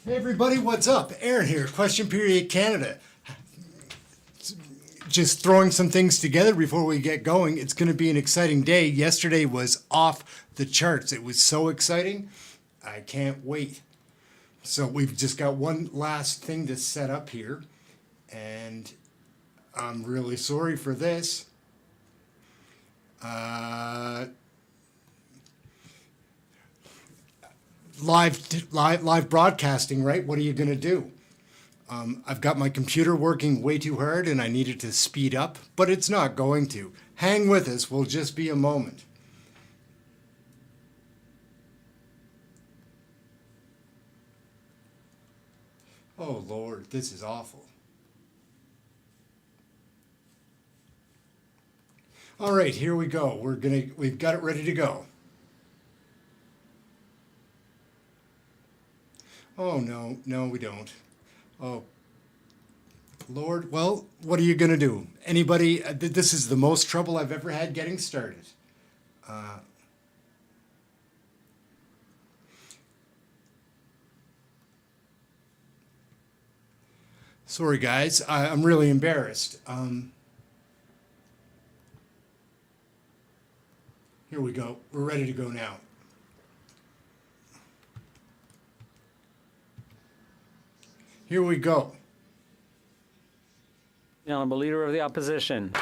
Hey everybody, what's up? Ehren here, Question Period Canada. Just throwing some things together before we get going. It's going to be an exciting day. Yesterday was off the charts. It was so exciting. I can't wait. So we've just got one last thing to set up here. And I'm really sorry for this. Live broadcasting, right? What are you going to do? I've got my computer working way too hard and I need it to speed up, but it's not going to. Hang with us, we'll just be a moment. Oh Lord, this is awful. All right, here we go. We've got it ready to go. Oh no, we don't. Oh, Lord, well, what are you going to do? Anybody, this is the most trouble I've ever had getting started. Sorry, guys, I'm really embarrassed. Here we go. We're ready to go now. Here we go. The Honourable Leader of the Opposition.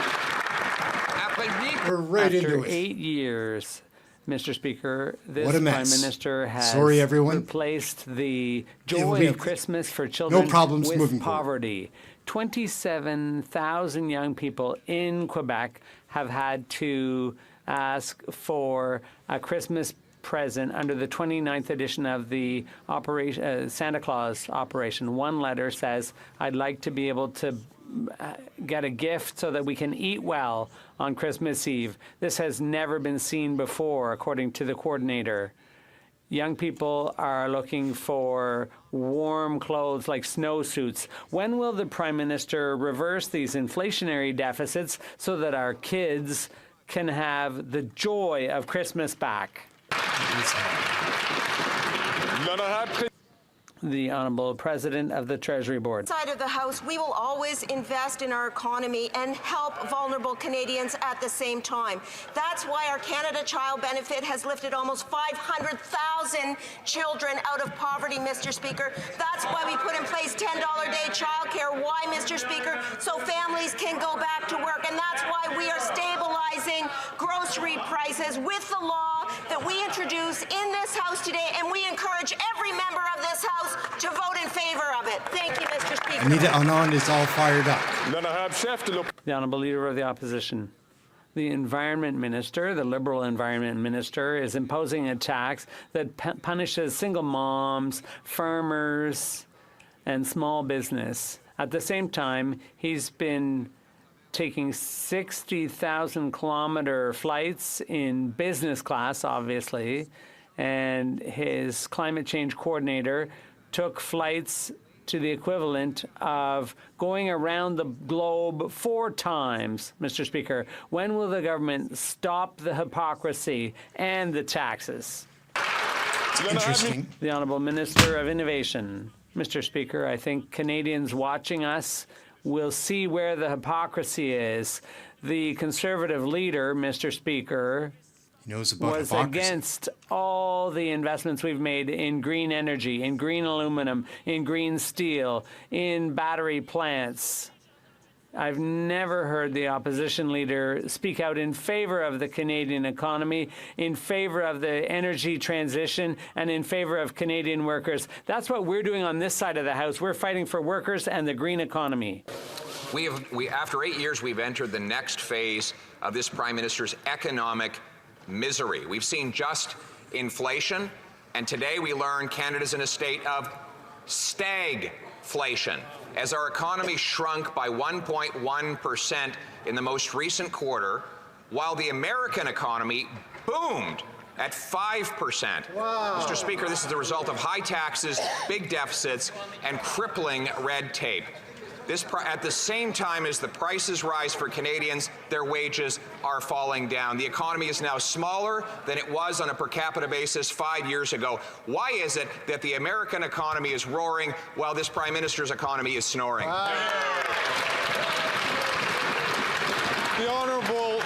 We're right into After it. 8 years, Mr. Speaker, this What a Prime mess. Minister has Sorry, everyone. replaced the It'll joy be- of Christmas for children problems with moving forward. poverty. 27,000 young people in Quebec have had to ask for a Christmas present under the 29th edition of the Santa Claus operation. One letter says, I'd like to be able to get a gift so that we can eat well on Christmas Eve. This has never been seen before, according to the coordinator. Young people are looking for warm clothes like snowsuits. When will the Prime Minister reverse these inflationary deficits so that our kids can have the joy of Christmas back? The Honourable President of the Treasury Board. Side of the House, we will always invest in our economy and help vulnerable Canadians at the same time. That's why our Canada Child Benefit has lifted almost 500,000 children out of poverty, Mr. Speaker. That's why we put in place $10 a day childcare. Why, Mr. Speaker? So families can go back to work. And that's why we are stabilizing grocery prices with the law that we introduce in this House today. And we encourage every member of this House to vote in favor of it. Thank you, Mr. Speaker. Anita Anand is all fired up. The Honourable Leader of the Opposition. The Environment Minister, the Liberal Environment Minister, is imposing a tax that punishes single moms, farmers, and small business. At the same time, he's been taking 60,000-kilometer flights in business class, obviously, and his climate change coordinator took flights to the equivalent of going around the globe 4 times, Mr. Speaker. When will the government stop the hypocrisy and the taxes? Interesting. The Honourable Minister of Innovation. Mr. Speaker, I think Canadians watching us will see where the hypocrisy is. The Conservative leader, Mr. Speaker, Knows about was hypocrisy. against all the investments we've made in green energy, in green aluminum, in green steel, in battery plants. I've never heard the opposition leader speak out in favor of the Canadian economy, in favor of the energy transition, and in favor of Canadian workers. That's what we're doing on this side of the House. We're fighting for workers and the green economy. After 8 years, we've entered the next phase of this Prime Minister's economic misery. We've seen just inflation, and today we learn Canada's in a state of stagflation, as our economy shrunk by 1.1% in the most recent quarter, while the American economy boomed at 5%. Wow. Mr. Speaker, this is the result of high taxes, big deficits, and crippling red tape. At the same time as the prices rise for Canadians, their wages are falling down. The economy is now smaller than it was on a per capita basis 5 years ago. Why is it that the American economy is roaring while this Prime Minister's economy is snoring? The Honourable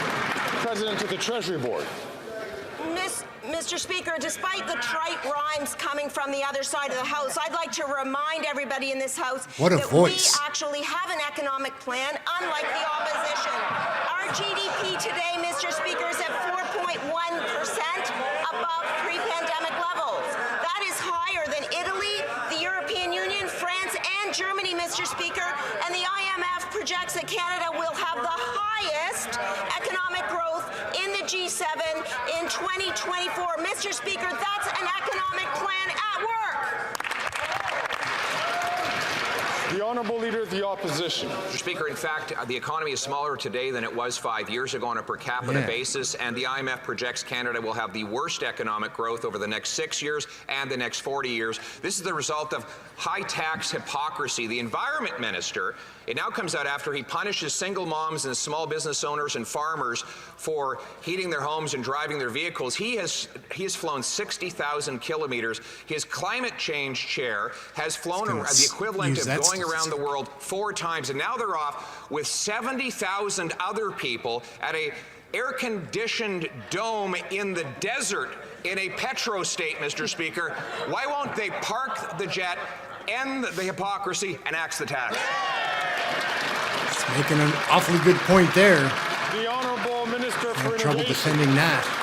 President of the Treasury Board. Mr. Speaker, despite the trite rhymes coming from the other side of the House, I'd like to remind everybody in this House that voice. we actually have an economic plan, unlike the opposition. Our GDP today, Mr. Speaker, is at 4.1% above pre-pandemic levels. That is higher than Italy, the European Union, France, and Germany, Mr. Speaker, and the IMF projects that Canada will have the highest economic growth in the G7 in 2024. Mr. Speaker, that's an economic plan at work. The Honourable Leader of the Opposition. Mr. Speaker, in fact, the economy is smaller today than it was 5 years ago on a per capita basis, and the IMF projects Canada will have the worst economic growth over the next 6 years and the next 40 years. This is the result of high tax hypocrisy. The Environment Minister, it now comes out after he punishes single moms and small business owners and farmers for heating their homes and driving their vehicles. He has flown 60,000 kilometers. His climate change chair has flown the equivalent of going around the world 4 times, and now they're off with 70,000 other people at a air-conditioned dome in the desert in a petro state, Mr. Speaker. Why won't they park the jet, end the hypocrisy, and axe the tax? It's making an awfully good point there. The Honourable Minister for No trouble Innovation. defending that.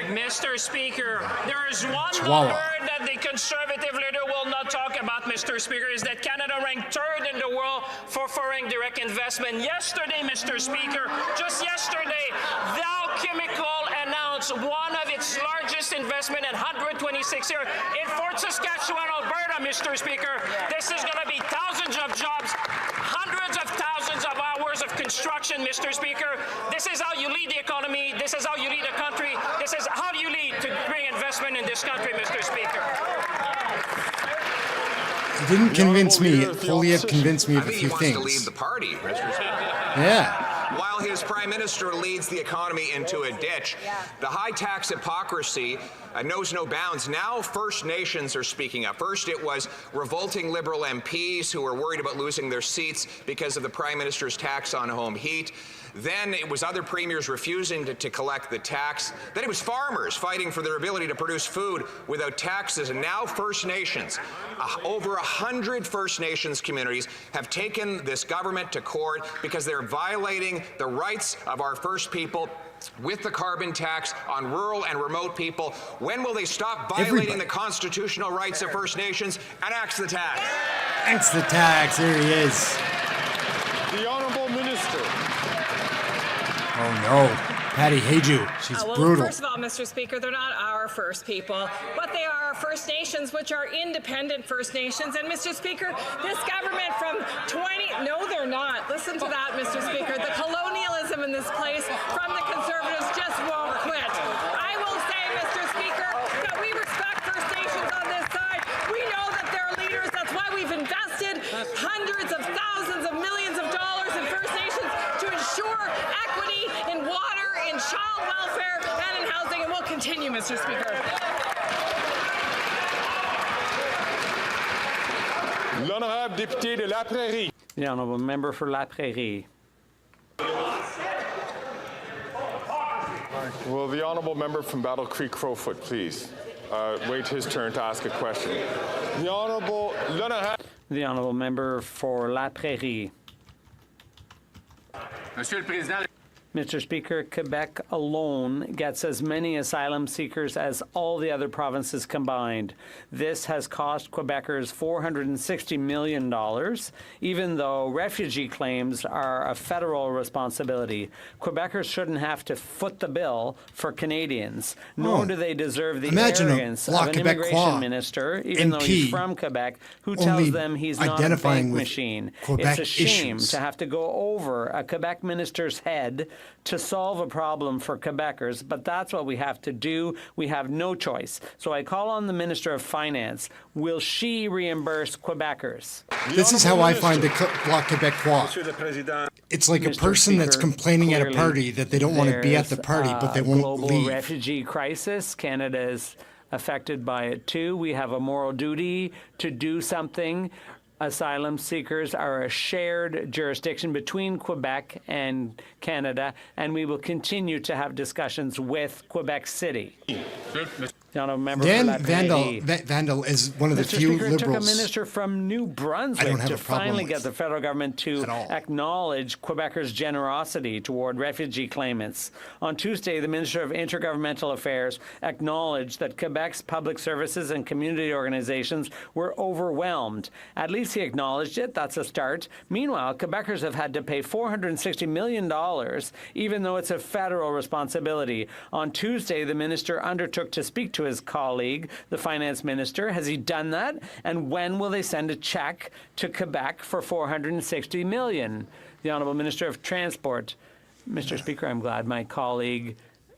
Mr. Speaker, there is one Chihuahua. number that the Conservative leader will not talk about, Mr. Speaker, is that Canada ranked 3rd in the world for foreign direct investment. Yesterday, Mr. Speaker, just yesterday, Dow Chemical announced one of its largest investment in 126 years in Fort Saskatchewan, Alberta, Mr. Speaker. This is going to be thousands of jobs, hundreds of thousands of hours of construction, Mr. Speaker. This is how you lead the economy. This is how you lead a country. This is how do you lead to bring investment in this country, Mr. Speaker. It didn't convince me. Leader of the Poilievre Opposition. convinced me I of a think he few wants things. to leave the party, Mr. Speaker. Yeah. While his Prime Minister leads the economy into a ditch, the high tax hypocrisy knows no bounds. Now First Nations are speaking up. First it was revolting Liberal MPs who were worried about losing their seats because of the Prime Minister's tax on home heat. Then it was other premiers refusing to collect the tax. Then it was farmers fighting for their ability to produce food without taxes. And now First Nations, over 100 First Nations communities have taken this government to court because they're violating the rights of our First People with the carbon tax on rural and remote people. When will they stop violating the constitutional rights of First Nations and axe the tax? Axe the tax. There he is. The Honourable Minister. Oh no. Patty Hayju. She's Well, brutal. first of all, Mr. Speaker, they're not our First People, but they are our First Nations, which are independent First Nations. And, Mr. Speaker, this government from no, they're not. Listen to that, Mr. Speaker. The colonialism in this place from the Conservatives just won't quit. I will say, Mr. Speaker, that we respect First Nations on this side. We know that they're leaders. That's why we've invested hundreds of thousands of millions of dollars in First Nations to ensure equity in water, in child welfare, and in housing, and we'll continue, Mr. Speaker. L'honorable député de La Prairie. The honourable member for La Prairie. Will the Honourable Member from Battle Creek Crowfoot please wait his turn to ask a question? The Honourable Member for La Prairie. Monsieur le Président. Mr. Speaker, Quebec alone gets as many asylum seekers as all the other provinces combined. This has cost Quebecers $460 million, even though refugee claims are a federal responsibility. Quebecers shouldn't have to foot the bill for Canadians, nor do they deserve the arrogance of an immigration minister, even though he's from Quebec, who tells them he's not a bank machine. It's a shame to have to go over a Quebec minister's head to solve a problem for Quebecers, but that's what we have to do. We have no choice. So I call on the Minister of Finance. Will she reimburse Quebecers? This is how I find the Bloc Québécois. It's like Mr. a person that's Speaker, complaining at a clearly party that they don't want to be at the there's party, but they a won't global leave. refugee crisis. Canada is affected by it too. We have a moral duty to do something. Asylum seekers are a shared jurisdiction between Quebec and Canada, and we will continue to have discussions with Quebec City. The honourable member Dan for La Prairie. Vandal is one of the Mr. few Speaker, it took a Liberals. minister from New Brunswick I don't have to a problem finally with get the federal government to at all. acknowledge Quebecers' generosity toward refugee claimants. On Tuesday, the Minister of Intergovernmental Affairs acknowledged that Quebec's public services and community organizations were overwhelmed. At least he acknowledged it. That's a start. Meanwhile, Quebecers have had to pay $460 million, even though it's a federal responsibility. On Tuesday, the minister undertook to speak to his colleague, the finance minister. Has he done that? And when will they send a check to Quebec for $460 million? The Honourable Minister of Transport. Mr. Speaker, I'm glad my colleague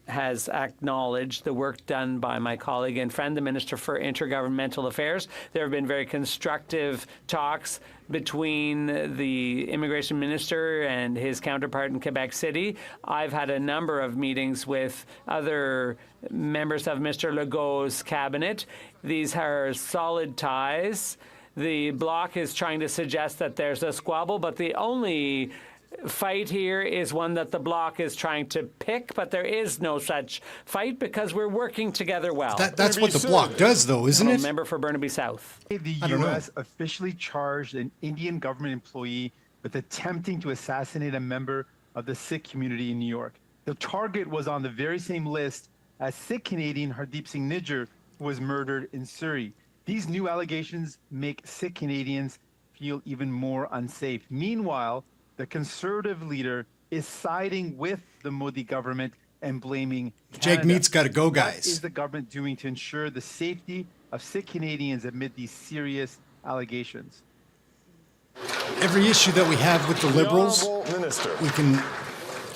has acknowledged the work done by my colleague and friend, the Minister for Intergovernmental Affairs. There have been very constructive talks between the immigration minister and his counterpart in Quebec City. I've had a number of meetings with other members of Mr. Legault's cabinet. These are solid ties. The Bloc is trying to suggest that there's a squabble, but the only fight here is one that the Bloc is trying to pick, but there is no such fight because we're working together well. That's what the Bloc does, though, isn't it? Member for Burnaby South. The U.S. officially charged an Indian government employee with attempting to assassinate a member of the Sikh community in New York. The target was on the very same list as Sikh Canadian Hardeep Singh Nijjar, who was murdered in Surrey. These new allegations make Sikh Canadians feel even more unsafe. Meanwhile, the Conservative leader is siding with the Modi government and blaming Canada. JAGMEET's got to go, guys. What is the government doing to ensure the safety of Sikh Canadians amid these serious allegations? Every issue that we have with the Liberals, we can,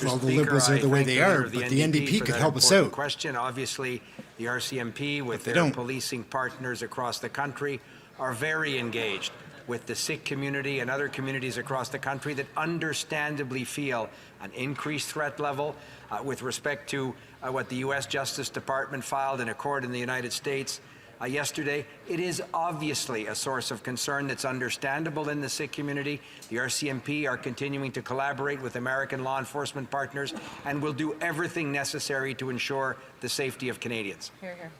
well, the Liberals are the way they are, but the NDP could help us out. Question. Obviously, the RCMP, with their policing partners across the country, are very engaged with the Sikh community and other communities across the country that understandably feel an increased threat level with respect to what the U.S. Justice Department filed in a court in the United States yesterday. It is obviously a source of concern that's understandable in the Sikh community. The RCMP are continuing to collaborate with American law enforcement partners and will do everything necessary to ensure the safety of Canadians. Hear, hear.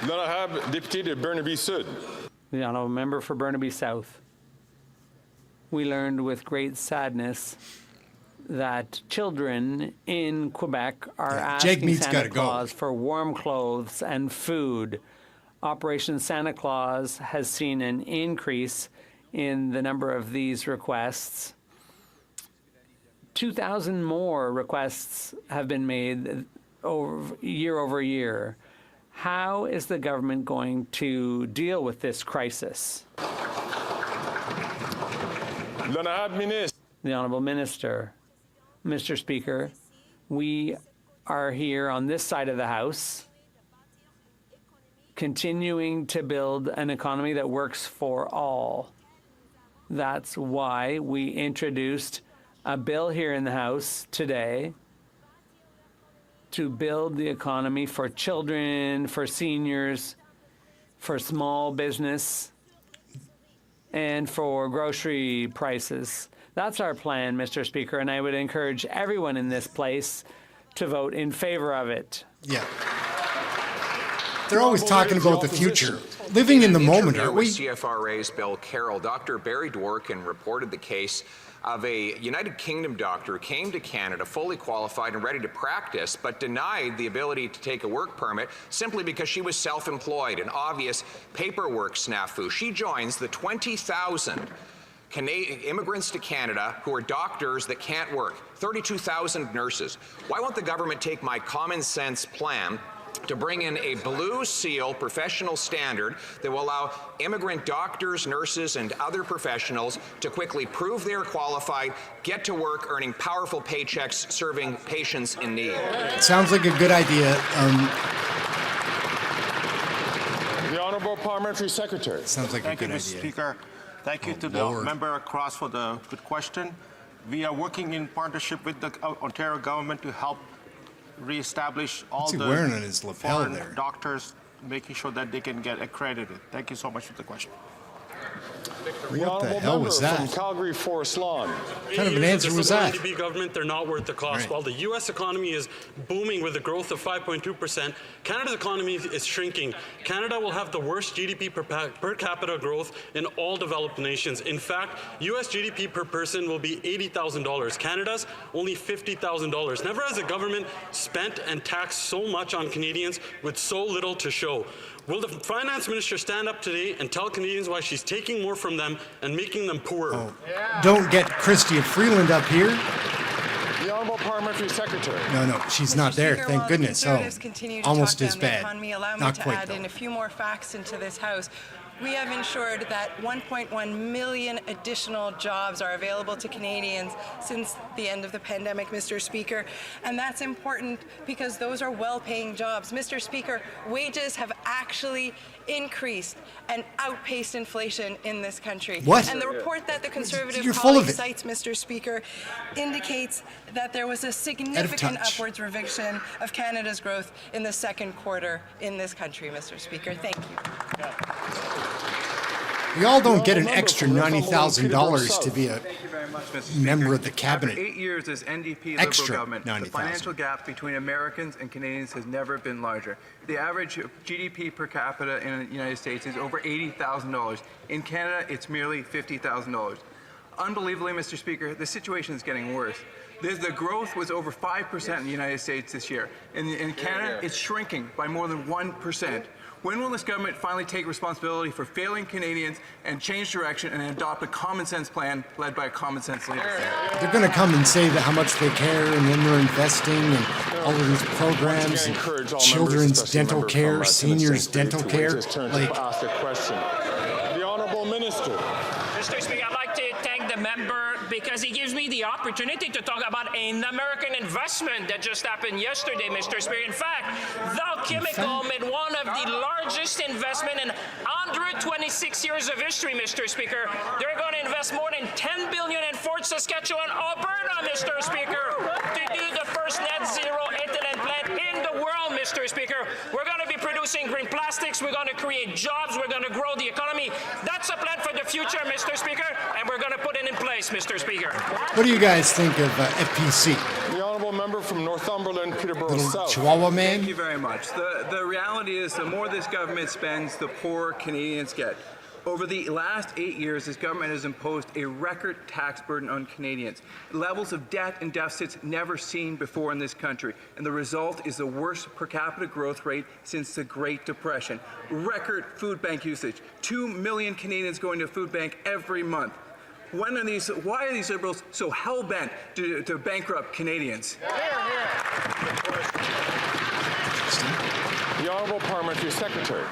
L'honorable député de Burnaby Sud. The honourable member for Burnaby South. We learned with great sadness that children in Quebec are asking Santa Claus for warm clothes and food. Operation Santa Claus has seen an increase in the number of these requests. 2,000 more requests have been made over year. How is the government going to deal with this crisis? The Honourable Minister. Mr. Speaker, we are here on this side of the House continuing to build an economy that works for all. That's why we introduced a bill here in the House today to build the economy for children, for seniors, for small business, and for grocery prices. That's our plan, Mr. Speaker, and I would encourage everyone in this place to vote in favor of it. Yeah. They're always talking about the future. Living in the moment, aren't we? With CFRA's Bill Carroll, Dr. Barry Dworkin reported the case of a United Kingdom doctor who came to Canada fully qualified and ready to practice, but denied the ability to take a work permit simply because she was self-employed, an obvious paperwork snafu. She joins the 20,000 immigrants to Canada who are doctors that can't work, 32,000 nurses. Why won't the government take my common sense plan to bring in a Blue Seal professional standard that will allow immigrant doctors, nurses, and other professionals to quickly prove they are qualified, get to work earning powerful paychecks, serving patients in need. Sounds like a good idea. The Honourable Parliamentary Secretary. Sounds like Thank a good you, Mr. idea. Speaker. Thank you to the member across for the good question. We are working in partnership with the Ontario government to help reestablish all the wearing on his lapel foreign there? doctors, making sure that they can get accredited. Thank you so much for the question. What the hell was that? From Calgary Forest Lawn. What kind of an answer was that? NDP government, they're not worth the cost. Right. While the U.S. economy is booming with a growth of 5.2%, Canada's economy is shrinking. Canada will have the worst GDP per capita growth in all developed nations. In fact, U.S. GDP per person will be $80,000. Canada's only $50,000. Never has a government spent and taxed so much on Canadians with so little to show. Will the finance minister stand up today and tell Canadians why she's taking more from them and making them poorer? Oh, don't get CHYSTIA FREELAND up here. The Honourable Parliamentary Secretary. No, she's not there. Speaker, Thank while goodness. the Conservatives continue to almost talk as down the bad. economy, allow me Not to quite, add though. in a few more facts into this House. We have ensured that 1.1 million additional jobs are available to Canadians since the end of the pandemic, Mr. Speaker. And that's important because those are well-paying jobs. Mr. Speaker, wages have actually increased and outpaced inflation in this country. What? And the report that the Conservative You're full of colleague it. cites, Mr. Speaker, indicates that there was a significant touch. upwards revision of Canada's growth in the second quarter in this country, Mr. Speaker. Thank you. Y'all don't get an extra $90,000 to be a Thank you very much, Mr. Speaker. member of the cabinet. After 8 years as NDP Liberal Extra government, the 90,000. financial gap between Americans and Canadians has never been larger. The average GDP per capita in the United States is over $80,000. In Canada, it's merely $50,000. Unbelievably, Mr. Speaker, the situation is getting worse. The growth was over 5% in the United States this year. In Canada, it's shrinking by more than 1%. When will this government finally take responsibility for failing Canadians and change direction and adopt a common sense plan led by a common sense leader? They're going to come and say that how much they care, and then they're investing in all of these programs, and children's dental care, seniors' dental care. Like, ask a question. The Honourable Minister. Mr. Speaker, I'd like to thank the member because he gives me the opportunity to talk about an American investment that just happened yesterday, Mr. Speaker. In fact, Dow Chemical made one of the largest investment in 126 years of history, Mr. Speaker. They're going to invest more than $10 billion in Fort Saskatchewan, Alberta, Mr. Speaker, to do the first net zero ethylene plant in the world, Mr. Speaker. We're going to be producing green plastics. We're going to create jobs. We're going to grow the economy. That's a plan for the future, Mr. Speaker, and we're going to put it in place, Mr. Speaker. what do you guys think of FPC? The Honourable Member from Northumberland, Peterborough Little South. Chihuahua man? Thank you very much. The reality is the more this government spends, the poorer Canadians get. Over the last 8 years, this government has imposed a record tax burden on Canadians. Levels of debt and deficits never seen before in this country. And the result is the worst per capita growth rate since the Great Depression. Record food bank usage. 2 million Canadians going to a food bank every month. Why are these Liberals so hell-bent to bankrupt Canadians? The Honourable Parliamentary Secretary.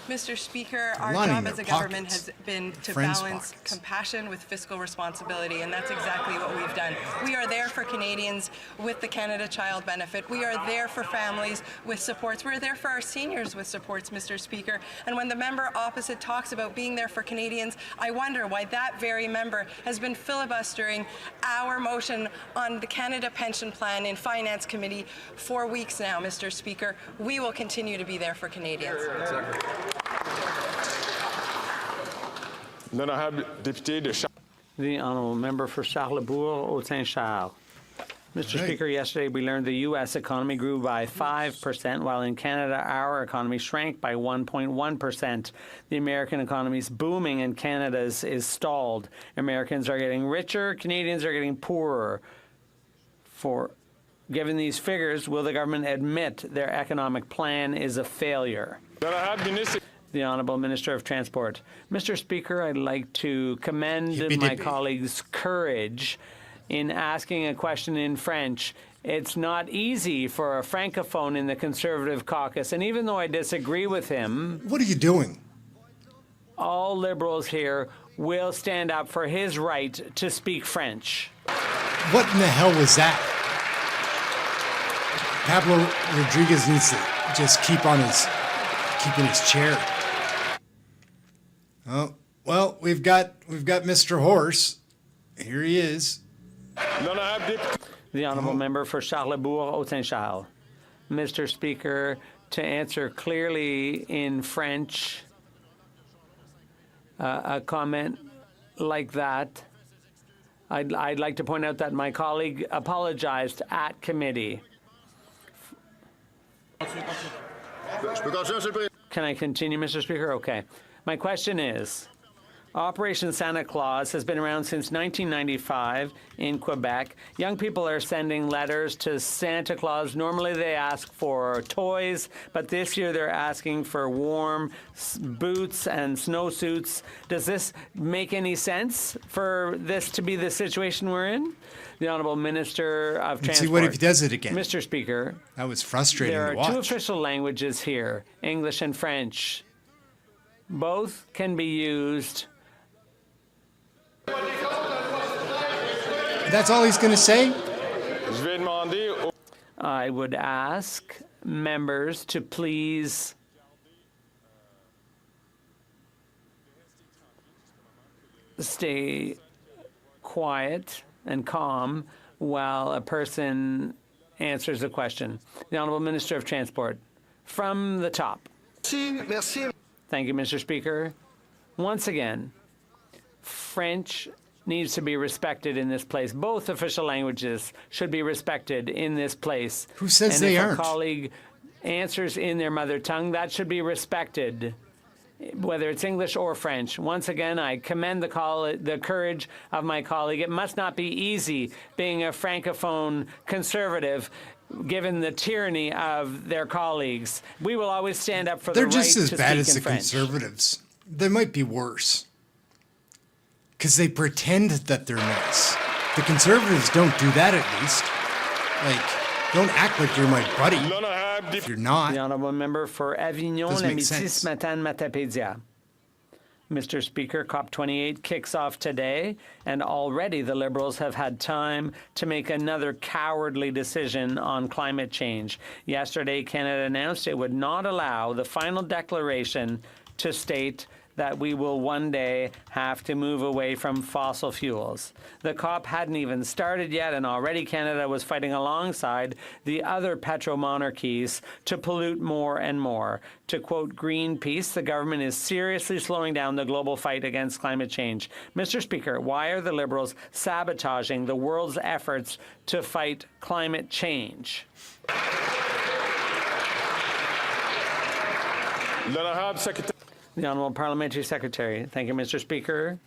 Mr. Speaker, our Lining job their as a government pockets. has been to Friends' balance pockets. compassion with fiscal responsibility, and that's exactly what we've done. We are there for Canadians with the Canada Child Benefit. We are there for families with supports. We're there for our seniors with supports, Mr. Speaker. And when the member opposite talks about being there for Canadians, I wonder why that very member has been filibustering our motion on the Canada Pension Plan in Finance Committee for weeks now, Mr. Speaker. We will continue to be there for Canadians. Then I have Député de The Honourable Member for Charlebourg, Haute-Saint-Charles. Mr. Right. Speaker, yesterday we learned the U.S. economy grew by 5%, while in Canada our economy shrank by 1.1%. The American economy is booming and Canada's is stalled. Americans are getting richer, Canadians are getting poorer. Given these figures, will the government admit their economic plan is a failure? Then I have The Honourable Minister of Transport. Mr. Speaker, I'd like to commend Yippee my dippy. colleagues' courage in asking a question in French It's not easy for a Francophone in the Conservative caucus, and even though I disagree with him... What are you doing? All Liberals here will stand up for his right to speak French. What in the hell was that? Pablo Rodriguez needs to just keeping his chair. Oh, well, we've got Mr. Horse. Here he is. The honourable member for Charlesbourg-Haut-Saint-Charles. Mr. Speaker, to answer clearly in French, a comment like that, I'd like to point out that my colleague apologized at committee. Can I continue, Mr. Speaker? Okay. My question is, Operation Santa Claus has been around since 1995 in Quebec. Young people are sending letters to Santa Claus. Normally they ask for toys, but this year they're asking for warm boots and snowsuits. Does this make any sense for this to be the situation we're in? The Honourable Minister of Transport. See what if he does it again? Mr. Speaker. That was frustrating to watch. There are two official languages here, English and French. Both can be used. That's all he's going to say? I would ask members to please stay quiet and calm while a person answers a question. The Honourable Minister of Transport, from the top. Thank you, Mr. Speaker. Once again, French needs to be respected in this place. Both official languages should be respected in this place. Who says they aren't? And if a colleague answers in their mother tongue, that should be respected, whether it's English or French. Once again, I commend the courage of my colleague. It must not be easy being a Francophone conservative, given the tyranny of their colleagues. We will always stand up for the right to speak in French. They're just as bad as the Conservatives. They might be worse. Because they pretend that they're nice. The Conservatives don't do that, at least. Like, don't act like you're my buddy if you're not. The Honourable Member for Avignon, Lamitis, Matane, Matapédia. Mr. Speaker, COP28 kicks off today, and already the Liberals have had time to make another cowardly decision on climate change. Yesterday, Canada announced it would not allow the final declaration to state that we will one day have to move away from fossil fuels. The COP hadn't even started yet, and already Canada was fighting alongside the other petromonarchies to pollute more and more. To quote Greenpeace, the government is seriously slowing down the global fight against climate change. Mr. Speaker, why are the Liberals sabotaging the world's efforts to fight climate change? The Honourable Parliamentary Secretary. Thank you, Mr. Speaker.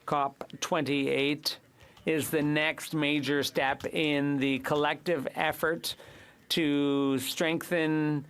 COP28 is the next major step in the collective effort to strengthen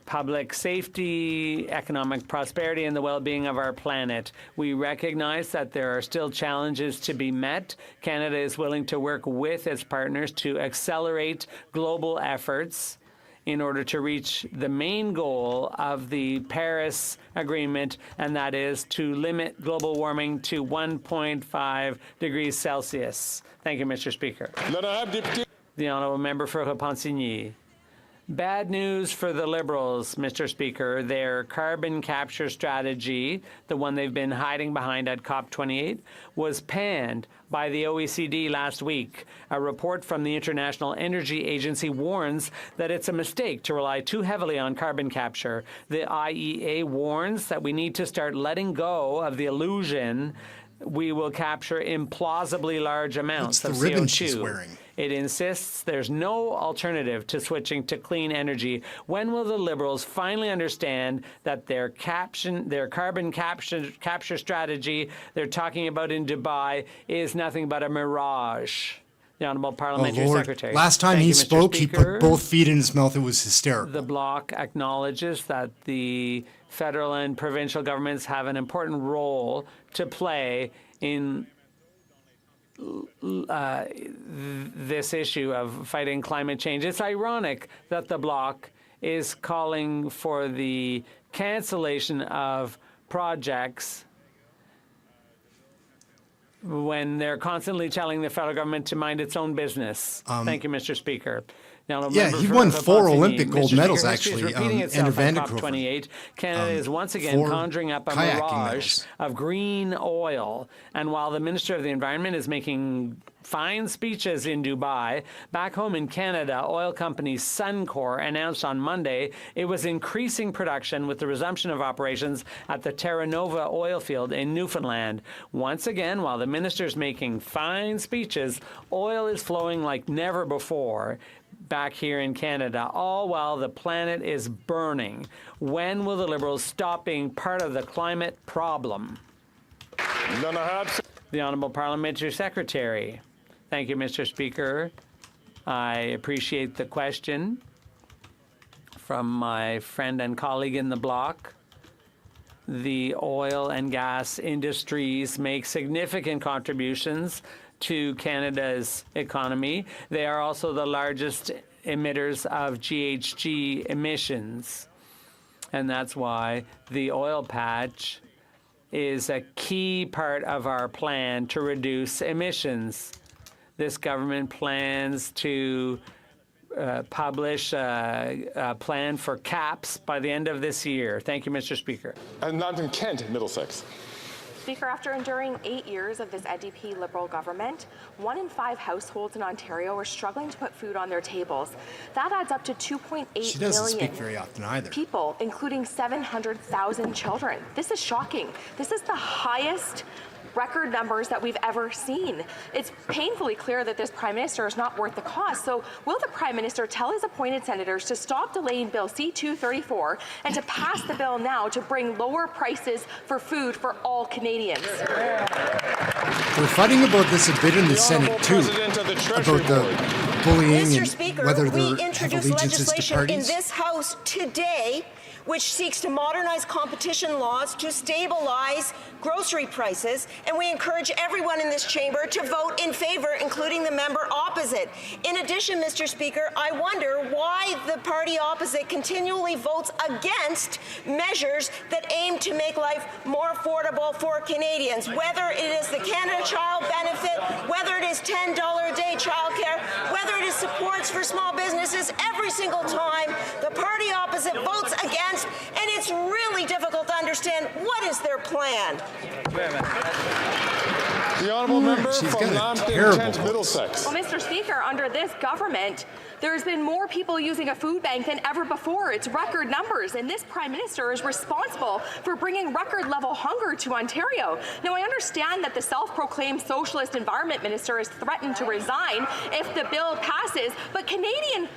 public safety, economic prosperity, and the well-being of our planet. We recognize that there are still challenges to be met. Canada is willing to work with its partners to accelerate global efforts in order to reach the main goal of the Paris Agreement, and that is to limit global warming to 1.5 degrees Celsius. Thank you, Mr. Speaker. The Honourable Member for Repentigny. Bad news for the Liberals, Mr. Speaker. Their carbon capture strategy, the one they've been hiding behind at COP28, was panned by the OECD last week. A report from the International Energy Agency warns that it's a mistake to rely too heavily on carbon capture. The IEA warns that we need to start letting go of the illusion we will capture implausibly large amounts of CO2. What's the ribbon she's wearing? It insists there's no alternative to switching to clean energy. When will the Liberals finally understand that their carbon capture strategy they're talking about in Dubai is nothing but a mirage? The Honourable Parliamentary Secretary. Last time he spoke, he put both feet in his mouth. It was hysterical. The Bloc acknowledges that the federal and provincial governments have an important role to play in this issue of fighting climate change. It's ironic that the Bloc is calling for the cancellation of projects when they're constantly telling the federal government to mind its own business. Thank you, Mr. Speaker. Now, yeah, he won 4 Olympic gold medals, actually. repeating itself at COP28. Canada is once again conjuring up a mirage of green oil. And while the Minister of the Environment is making fine speeches in Dubai, back home in Canada, oil company Suncor announced on Monday it was increasing production with the resumption of operations at the Terra Nova oil field in Newfoundland. Once again, while the minister's making fine speeches, oil is flowing like never before back here in Canada, all while the planet is burning. When will the Liberals stop being part of the climate problem? The Honourable Parliamentary Secretary. Thank you, Mr. Speaker. I appreciate the question from my friend and colleague in the Bloc. The oil and gas industries make significant contributions to Canada's economy. They are also the largest emitters of GHG emissions. And that's why the oil patch is a key part of our plan to reduce emissions. This government plans to publish a plan for caps by the end of this year. Thank you, Mr. Speaker. And London, Kent, Middlesex. Speaker, after enduring 8 years of this NDP Liberal government, 1 in 5 households in Ontario are struggling to put food on their tables. That adds up to 2.8 She doesn't million speak very often either. people, including 700,000 children. This is shocking. This is the highest record numbers that we've ever seen. It's painfully clear that this Prime Minister is not worth the cost. So will the Prime Minister tell his appointed senators to stop delaying Bill C-234 and to pass the bill now to bring lower prices for food for all Canadians? We're fighting about this a bit in the Senate too, about the bullying Mr. and Speaker, whether we they have introduced allegiances to legislation in parties. this House today which seeks to modernize competition laws to stabilize grocery prices, and we encourage everyone in this chamber to vote in favor, including the member opposite. In addition, Mr. Speaker, I wonder why the party opposite continually votes against measures that aim to make life more affordable for Canadians, whether it is the Canada Child Benefit, whether it is $10 a day childcare, whether it is supports for small businesses. Every single time the party opposite votes against, and it's really difficult to understand what is their plan. The honourable member from Lambton, Kent, Middlesex. Well, Mr. Speaker, under this government, there's been more people using a food bank than ever before. It's record numbers, and this Prime Minister is responsible for bringing record-level hunger to Ontario. Now, I understand that the self-proclaimed Socialist Environment Minister is threatened to resign if the bill passes, but Canadian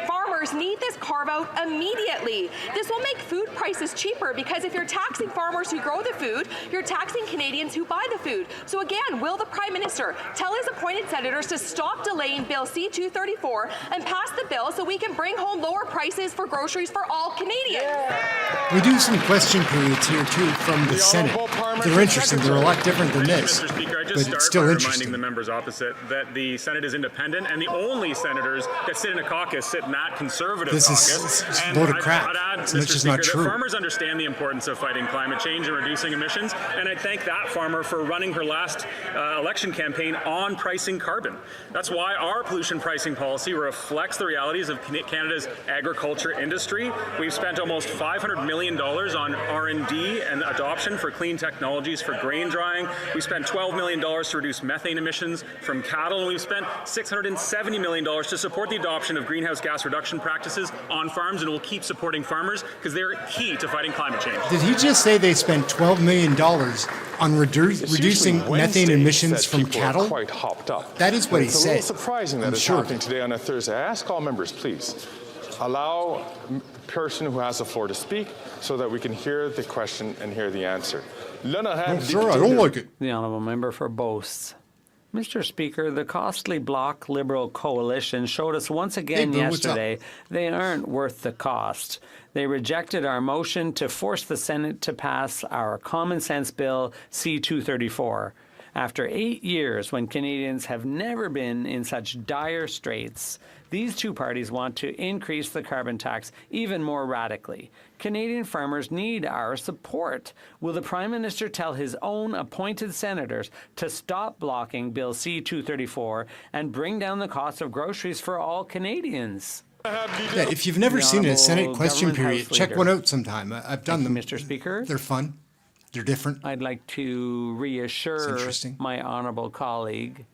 farmers need this carve-out immediately. This will make food prices cheaper because if you're taxing farmers who grow the food, you're taxing Canadians who buy the food. So again, will the Prime Minister tell his appointed senators to stop delaying Bill C-234 and pass the bill so we can bring home lower prices for groceries for all Canadians? We do some question periods here too from the Senate. They're interesting. They're a lot different than this, Mr. Speaker, I but just it's start still by interesting. reminding the members opposite that the Senate is independent, and the only senators that sit in a caucus sit in that conservative This caucus. is And a load of I'd crap. add, It's Mr. just Speaker, not true. that farmers understand the importance of fighting climate change and reducing emissions, and I thank that farmer for running her last election campaign on pricing carbon. That's why our pollution pricing policy reflects the realities of Canada's agriculture industry. We've spent almost $500 million on R&D and adoption for clean technologies for grain drying. We spent $12 million to reduce methane emissions from cattle, and we've spent $670 million to support the adoption of greenhouse gas reduction practices on farms, and we'll keep supporting farmers because they're key to fighting climate change. Did he just say they spent $12 million on reducing methane emissions from cattle? Quite hopped up. That is what he It's said. a little surprising that I'm it's sure. happening today on a Thursday. I ask all members, please, allow the person who has the floor to speak so that we can hear the question and hear the answer. Sir, I don't like it. The honourable member for Boasts. Mr. Speaker, the costly Bloc Liberal coalition showed us once again Hey, Boo, what's up? yesterday they aren't worth the cost. They rejected our motion to force the Senate to pass our common sense bill C-234. After 8 years, when Canadians have never been in such dire straits, these two parties want to increase the carbon tax even more radically. Canadian farmers need our support. Will the Prime Minister tell his own appointed senators to stop blocking Bill C-234 and bring down the cost of groceries for all Canadians? Yeah, if you've never seen a Senate question period, check one out sometime. I've done them. Mr. Speaker. They're fun. They're different. I'd like to reassure my honourable colleague,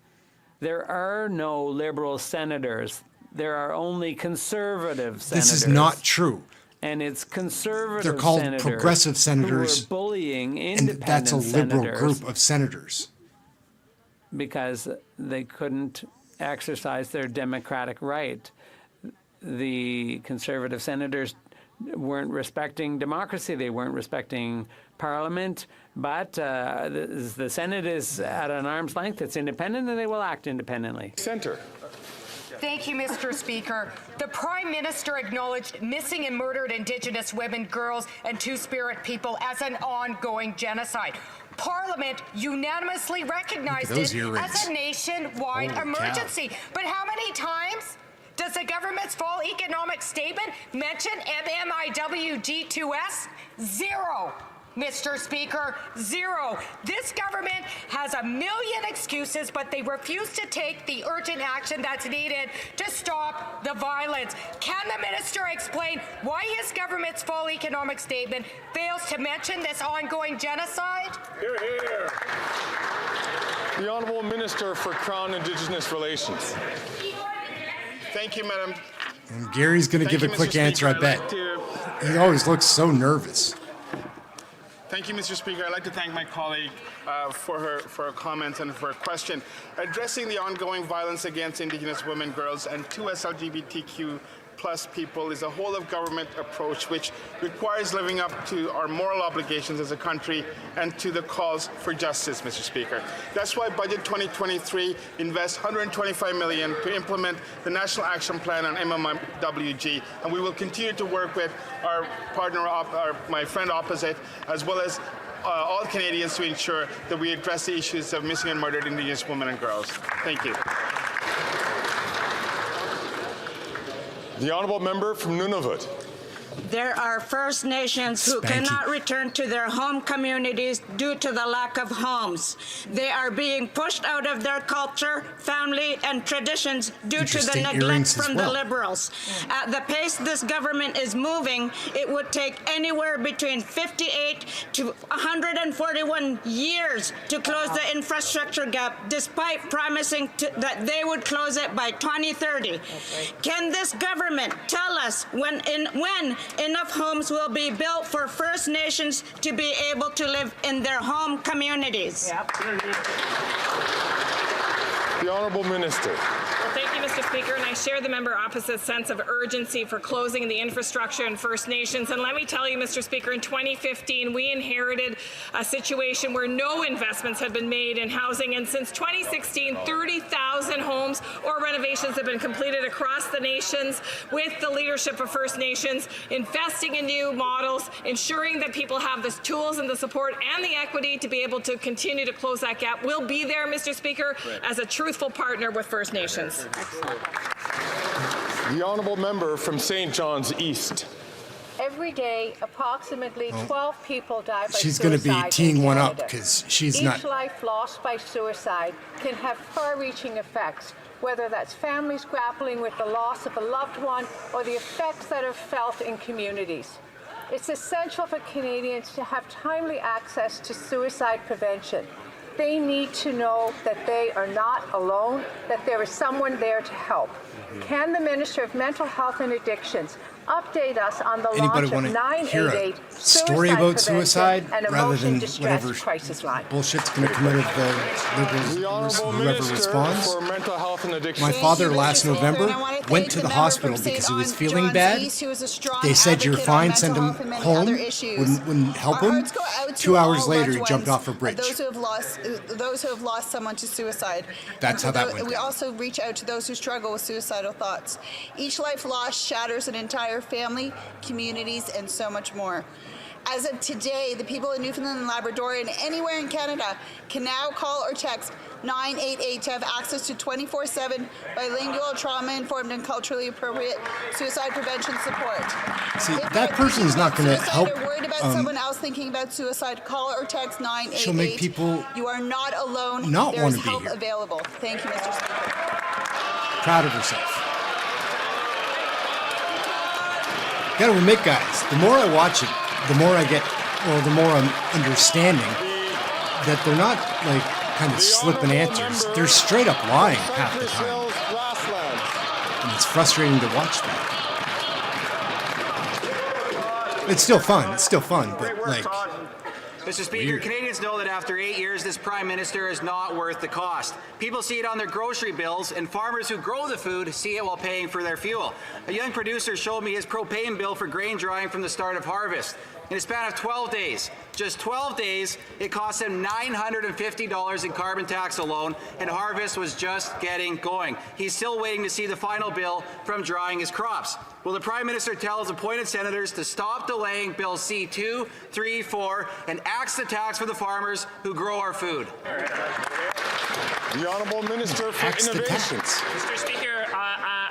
there are no Liberal senators. There are only Conservative senators. This is not true. And it's Conservative They're called senators progressive senators, who are bullying and independent that's a Liberal senators group of senators. because they couldn't exercise their democratic right. The Conservative senators weren't respecting democracy. They weren't respecting Parliament. But the Senate is at an arm's length. It's independent, and they will act independently. Centre. Thank you, Mr. Speaker. The Prime Minister acknowledged missing and murdered Indigenous women, girls, and Two-Spirit people as an ongoing genocide. Parliament unanimously recognized it as a nationwide emergency. But how many times does the government's fall economic statement mention MMIWG2S? Zero. Mr. Speaker, zero. This government has a million excuses, but they refuse to take the urgent action that's needed to stop the violence. Can the minister explain why his government's fall economic statement fails to mention this ongoing genocide? Hear, hear. The Honourable Minister for Crown Indigenous Relations. Thank you, Madam. And Gary's going to give a quick answer, I bet. He always looks so nervous. Thank you, Mr. Speaker. I'd like to thank my colleague for her comments and for her question. Addressing the ongoing violence against Indigenous women, girls, and 2S LGBTQ+ people is a whole-of-government approach which requires living up to our moral obligations as a country and to the calls for justice, Mr. Speaker. That's why Budget 2023 invests $125 million to implement the National Action Plan on MMIWG, and we will continue to work with our partner, my friend opposite, as well as all Canadians to ensure that we address the issues of missing and murdered Indigenous women and girls. Thank you. The Honourable Member from Nunavut. There are First Nations who cannot return to their home communities due to the lack of homes. They are being pushed out of their culture, family, and traditions due to the neglect from the Liberals. At the pace this government is moving, it would take anywhere between 58 to 141 years to close the infrastructure gap, despite promising that they would close it by 2030. Can this government tell us when enough homes will be built for First Nations to be able to live in their home communities? The Honourable Minister. Well, thank you, Mr. Speaker, and I share the member opposite's sense of urgency for closing the infrastructure in First Nations. And let me tell you, Mr. Speaker, in 2015, we inherited a situation where no investments had been made in housing, and since 2016, 30,000 homes or renovations have been completed across the nations with the leadership of First Nations, investing in new models, ensuring that people have the tools and the support and the equity to be able to continue to close that gap. We'll be there, Mr. Speaker, as a truthful partner with First Nations. The Honourable Member from St. John's East. Every day, approximately 12 people die by suicide. She's going to be teeing one up because she's not. Each life lost by suicide can have far-reaching effects, whether that's families grappling with the loss of a loved one or the effects that are felt in communities. It's essential for Canadians to have timely access to suicide prevention. They need to know that they are not alone, that there is someone there to help. Can the Minister of Mental Health and Addictions update us on the launch of 988 story about suicide and rather than whatever crisis line? bullshit's going to come out of the Liberals, whoever responds. My father last November went to the hospital because he was feeling bad. They said, "You're fine, send him home." Wouldn't help him. 2 hours later, he jumped off a bridge. Those who have lost someone to suicide. That's how that went We down. also reach out to those who struggle with suicidal thoughts. Each life lost shatters an entire family, communities, and so much more. As of today, the people in Newfoundland and Labrador and anywhere in Canada can now call or text 988 to have access to 24/7 bilingual, trauma-informed, and culturally appropriate suicide prevention support. See, that person's not going to help. If you're worried about someone else thinking about suicide, call or text 988. She'll make people You are not alone. not There wanna is be help here. available. Thank you, Mr. Speaker. Proud of herself. Got to admit, guys, the more I watch it, the more I get, or the more I'm understanding that they're not like kind of slipping answers. They're straight up lying half the time. And it's frustrating to watch that. It's still fun. It's still fun, but like. Mr. Speaker, Weird. Canadians know that after 8 years, this Prime Minister is not worth the cost. People see it on their grocery bills, and farmers who grow the food see it while paying for their fuel. A young producer showed me his propane bill for grain drying from the start of harvest. In a span of 12 days, just 12 days, it cost him $950 in carbon tax alone, and harvest was just getting going. He's still waiting to see the final bill from drying his crops. Will the Prime Minister tell his appointed senators to stop delaying Bill C2, 3, 4, and axe the tax for the farmers who grow our food? The Honourable Minister for Innovations. Mr. Speaker,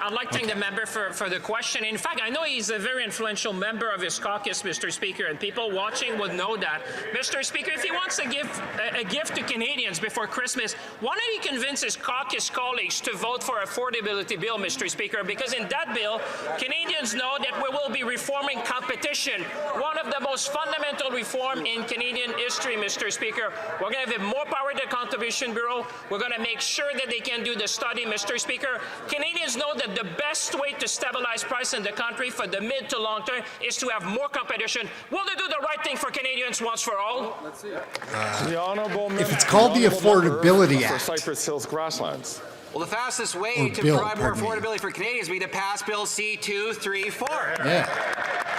I'd like to thank the member for the question. In fact, I know he's a very influential member of his caucus, Mr. Speaker, and people watching would know that. Mr. Speaker, if he wants to give a gift to Canadians before Christmas, why don't he convince his caucus colleagues to vote for affordability bill, Mr. Speaker? Because in that bill, Canadians know that we will be reforming competition, one of the most fundamental reform in Canadian history, Mr. Speaker. We're going to give more power to the Contribution Bureau. We're going to make sure that they can do the study, Mr. Speaker. Canadians know that the best way to stabilize price in the country for the mid to long term is to have more competition. Will they do the right thing for Canadians once for all? The Honourable Member. If it's called the Affordability for Act. Cypress Hills Grasslands. Well, the fastest way to provide more affordability for Canadians would be to pass Bill C2, 3, 4. Yeah.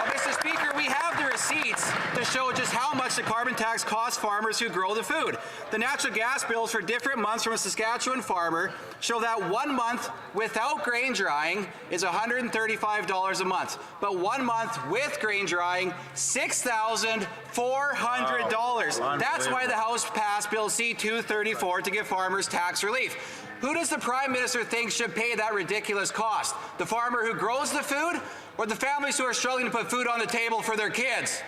Mr. Speaker, we have the receipts to show just how much the carbon tax costs farmers who grow the food. The natural gas bills for different months from a Saskatchewan farmer show that 1 month without grain drying is $135 a month, but 1 month with grain drying, $6,400. That's why the House passed Bill C-234 to give farmers tax relief. Who does the Prime Minister think should pay that ridiculous cost? The farmer who grows the food, or the families who are struggling to put food on the table for their kids?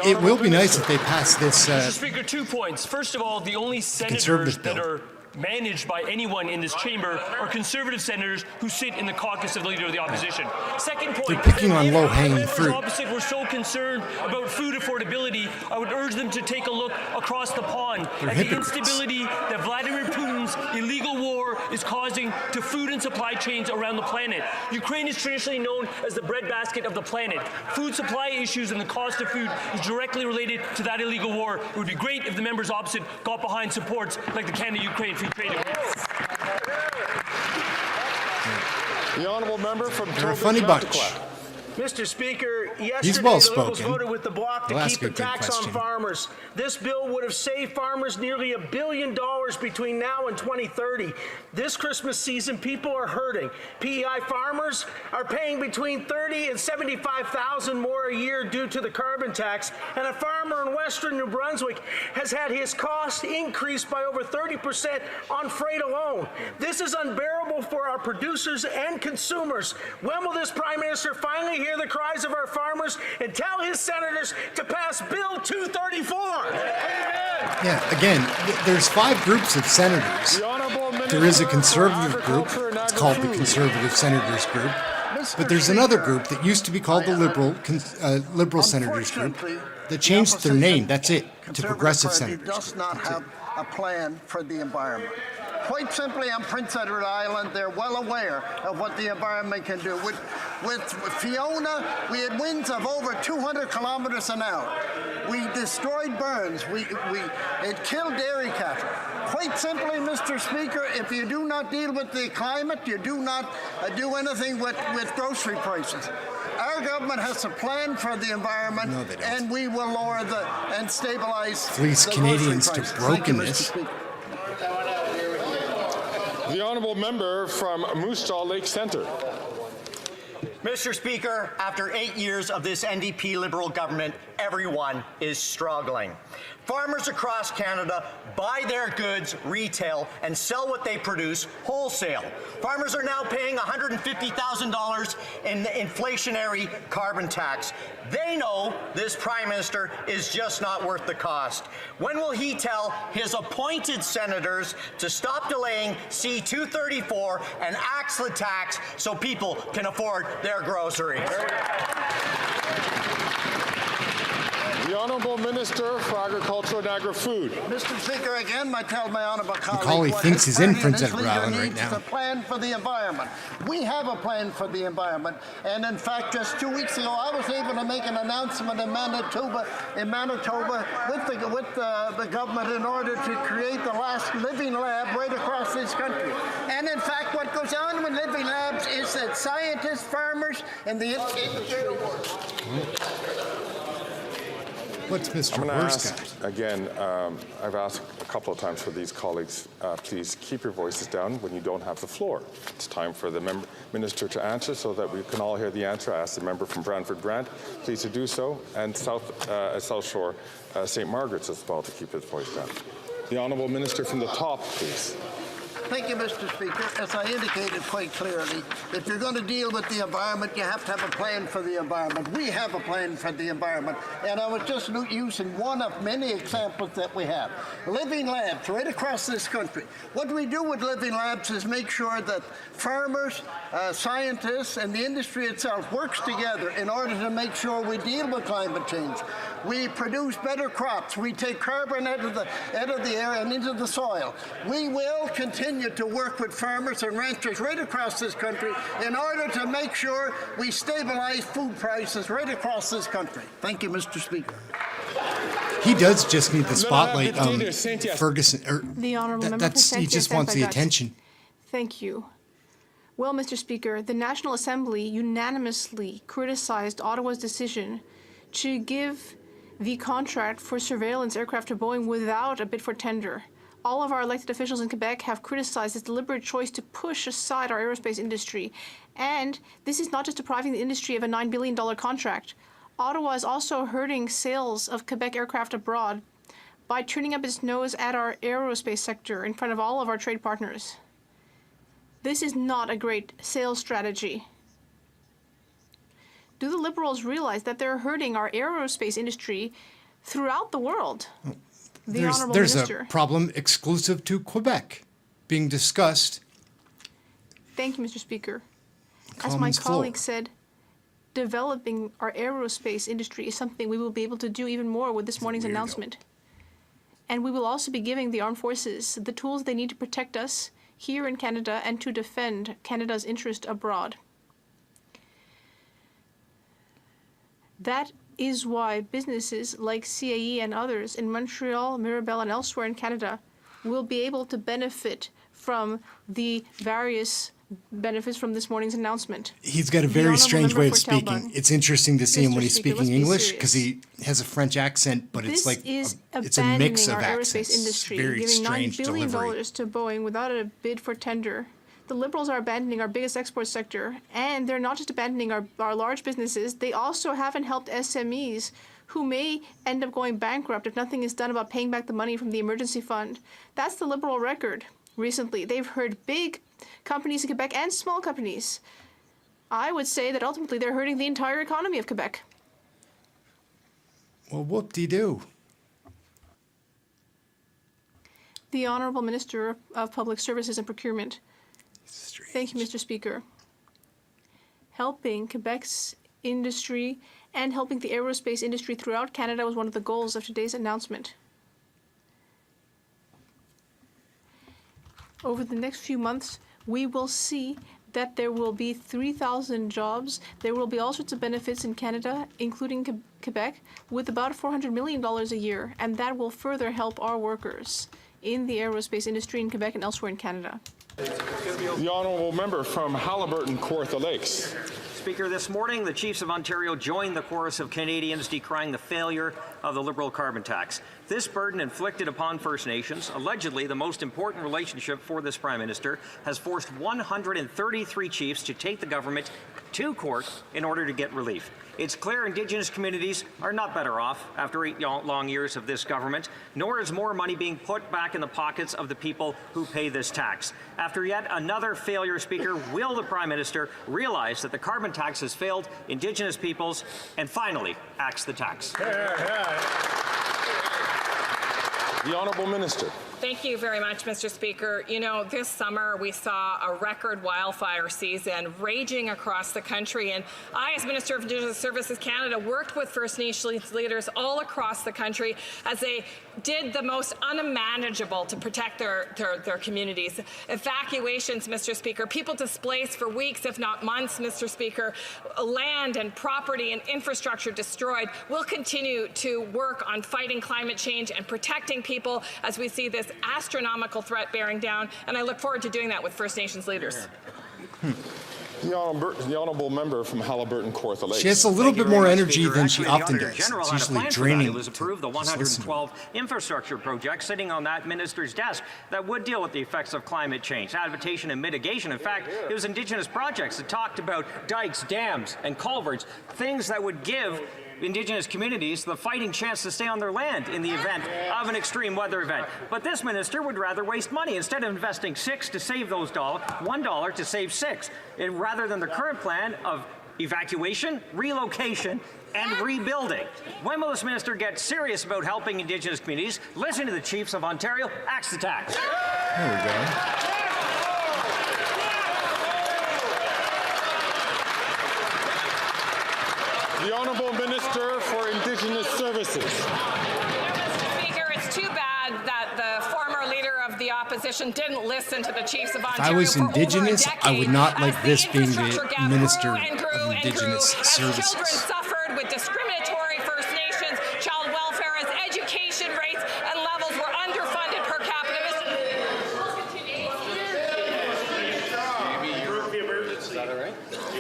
It will be nice if they pass this. Mr. Speaker, 2 points. First of all, the only senators Conservative that bill. are managed by anyone in this chamber are Conservative senators who sit in the caucus of the Leader of the Opposition. Second point, They're picking on if low-hanging members fruit. opposite were so concerned about food affordability, I would urge them to take a look across the pond They're at the hypocrites. instability that Vladimir Putin's illegal war is causing to food and supply chains around the planet. Ukraine is traditionally known as the breadbasket of the planet. Food supply issues and the cost of food is directly related to that illegal war. It would be great if the members opposite got behind supports like the Canada-Ukraine Free Trade Agreement. The Honourable Member from They're a funny bunch. Mr. Speaker, yesterday He's well the Liberals spoken. voted with the Bloc to Well, keep the that's a good tax question. on farmers. This bill would have saved farmers nearly $1 billion between now and 2030. This Christmas season, people are hurting. PEI farmers are paying between $30,000 and $75,000 more a year due to the carbon tax, and a farmer in Western New Brunswick has had his cost increased by over 30% on freight alone. This is unbearable for our producers and consumers. When will this Prime Minister finally hear the cries of our farmers and tell his senators to pass Bill 234? Yeah, again, there's 5 groups of senators. There is a conservative group. It's called the Conservative Senators Group. But there's another group that used to be called the Liberal Senators Group that changed their name, that's it, to Progressive Senators Group. Does not have a plan for the environment. Quite simply, on Prince Edward Island, they're well aware of what the environment can do. With Fiona, we had winds of over 200 kilometers an hour. We destroyed burns. It killed dairy cattle. Quite simply, Mr. Speaker, if you do not deal with the climate, you do not do anything with grocery prices. Our government has a plan for the environment, and we will lower and stabilize Fleece the Canadians to grocery prices. Thank you, Mr. brokenness. Speaker. The Honourable Member from Moose Jaw Lake Centre. Mr. Speaker, after 8 years of this NDP Liberal government, everyone is struggling. Farmers across Canada buy their goods retail and sell what they produce wholesale. Farmers are now paying $150,000 in the inflationary carbon tax. They know this Prime Minister is just not worth the cost. When will he tell his appointed senators to stop delaying C-234 and axe the tax so people can afford their groceries? The Honourable Minister for Agriculture and Agri-Food. Mr. Speaker, again, I tell my honourable colleague Macaulay what thinks his he's in party and Prince his Edward leader Island right needs now. is a plan for the environment. We have a plan for the environment, and in fact, just 2 weeks ago, I was able to make an announcement in Manitoba with the government in order to create the last living lab right across this country. And in fact, what goes on with living labs is that scientists, farmers, and the industry work. What's Mr. I'm going to Horst ask, again, I've asked a couple of times for these colleagues, please keep your voices down when you don't have the floor. It's time for the Minister to answer so that we can all hear the answer. I ask the member from Brantford Brant, please to do so, and South Shore, St. Margaret's as well, to keep his voice down. The Honourable Minister from the top, please. Thank you, Mr. Speaker. As I indicated quite clearly, if you're going to deal with the environment, you have to have a plan for the environment. We have a plan for the environment, and I was just using one of many examples that we have. Living labs right across this country. What we do with living labs is make sure that farmers, scientists, and the industry itself works together in order to make sure we deal with climate change. We produce better crops. We take carbon out of the air and into the soil. We will continue to work with farmers and ranchers right across this country in order to make sure we stabilize food prices right across this country. Thank you, Mr. Speaker. He does just need the spotlight, Ferguson. The honourable member He just wants the attention. Thank you. Well, Mr. Speaker, the National Assembly unanimously criticized Ottawa's decision to give the contract for surveillance aircraft to Boeing without a bid for tender. All of our elected officials in Quebec have criticized this deliberate choice to push aside our aerospace industry. And this is not just depriving the industry of a $9 billion contract. Ottawa is also hurting sales of Quebec aircraft abroad by turning up its nose at our aerospace sector in front of all of our trade partners. This is not a great sales strategy. Do the Liberals realize that they're hurting our aerospace industry throughout the world? There's a problem exclusive to Quebec being discussed. Thank you, Mr. Speaker. As my colleague said, developing our aerospace industry is something we will be able to do even more with this morning's announcement. And we will also be giving the armed forces the tools they need to protect us here in Canada and to defend Canada's interest abroad. That is why businesses like CAE and others in Montreal, Mirabel, and elsewhere in Canada will be able to benefit from the various benefits from this morning's announcement. He's got a very strange way of speaking. It's interesting to see him when he's speaking English because he has a French accent, but it's like it's a mix of accents. Aerospace industry, Very giving strange $9 billion delivery. to Boeing without a bid for tender. The Liberals are abandoning our biggest export sector, and they're not just abandoning our large businesses, they also haven't helped SMEs who may end up going bankrupt if nothing is done about paying back the money from the emergency fund. That's the Liberal record recently. They've hurt big companies in Quebec and small companies. I would say that ultimately they're hurting the entire economy of Quebec. Well, whoop-de-doo. The Honourable Minister of Public Services and Procurement. Thank you, Mr. Speaker. Helping Quebec's industry and helping the aerospace industry throughout Canada was one of the goals of today's announcement. Over the next few months, we will see that there will be 3,000 jobs. There will be all sorts of benefits in Canada, including Quebec, with about $400 million a year, and that will further help our workers in the aerospace industry in Quebec and elsewhere in Canada. The honourable member from Haliburton, Kawartha Lakes. Speaker, this morning the Chiefs of Ontario joined the chorus of Canadians decrying the failure of the Liberal carbon tax. This burden inflicted upon First Nations, allegedly the most important relationship for this Prime Minister, has forced 133 chiefs to take the government to court in order to get relief. It's clear Indigenous communities are not better off after 8 long years of this government, nor is more money being put back in the pockets of the people who pay this tax. After yet another failure, Speaker, will the Prime Minister realize that the carbon tax has failed Indigenous peoples and finally axe the tax? The Honourable Minister. Thank you very much, Mr. Speaker. You know, this summer we saw a record wildfire season raging across the country, and I, as Minister of Indigenous Services Canada, worked with First Nations leaders all across the country as they did the most unmanageable to protect their communities. Evacuations, Mr. Speaker, people displaced for weeks, if not months, Mr. Speaker, land and property and infrastructure destroyed. We'll continue to work on fighting climate change and protecting people as we see this astronomical threat bearing down, and I look forward to doing that with First Nations leaders. The honourable member from Halliburton, Kawartha Lakes. She has a little bit more energy than she often does. It's usually draining. It was approved the 112 infrastructure projects sitting on that minister's desk that would deal with the effects of climate change, adaptation and mitigation. In fact, it was Indigenous projects that talked about dikes, dams and culverts, things that would give Indigenous communities the fighting chance to stay on their land in the event of an extreme weather event. But this minister would rather waste money. Instead of investing $6 to save those $1 to save $6, rather than the current plan of evacuation, relocation, and rebuilding. When will this minister get serious about helping Indigenous communities? Listen to the chiefs of Ontario, axe the tax. There we go. The Honourable Minister for Indigenous Services. Speaker, it's too bad that the former leader of the opposition didn't listen to the chiefs of Ontario. If I was Indigenous, I would not like this being the Minister of Indigenous Services. Children suffered with discriminatory First Nations child welfare as education rates and levels were underfunded per capita.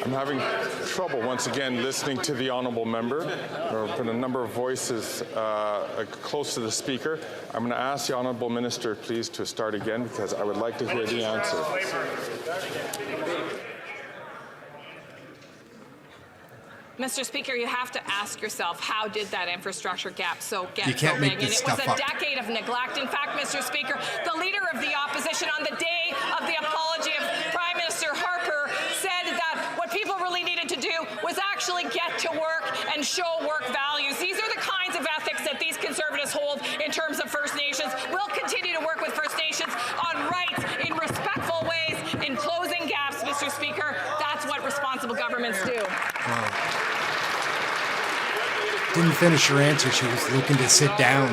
I'm having trouble once again listening to the honourable member. There have been a number of voices close to the speaker. I'm going to ask the honourable minister, please, to start again because I would like to hear the answer. Mr. Speaker, you have to ask yourself, how did that infrastructure gap get so big? And it was a decade of neglect. In fact, Mr. Speaker, the leader of the opposition on the day of the apology of Prime Minister Harper said that what people really needed to do was actually get to work and show work values. These are the kinds of ethics that these Conservatives hold in terms of First Nations. We'll continue to work with First Nations on rights in respectful ways, in closing gaps, Mr. Speaker. That's what responsible governments do. Didn't finish her answer. She was looking to sit down.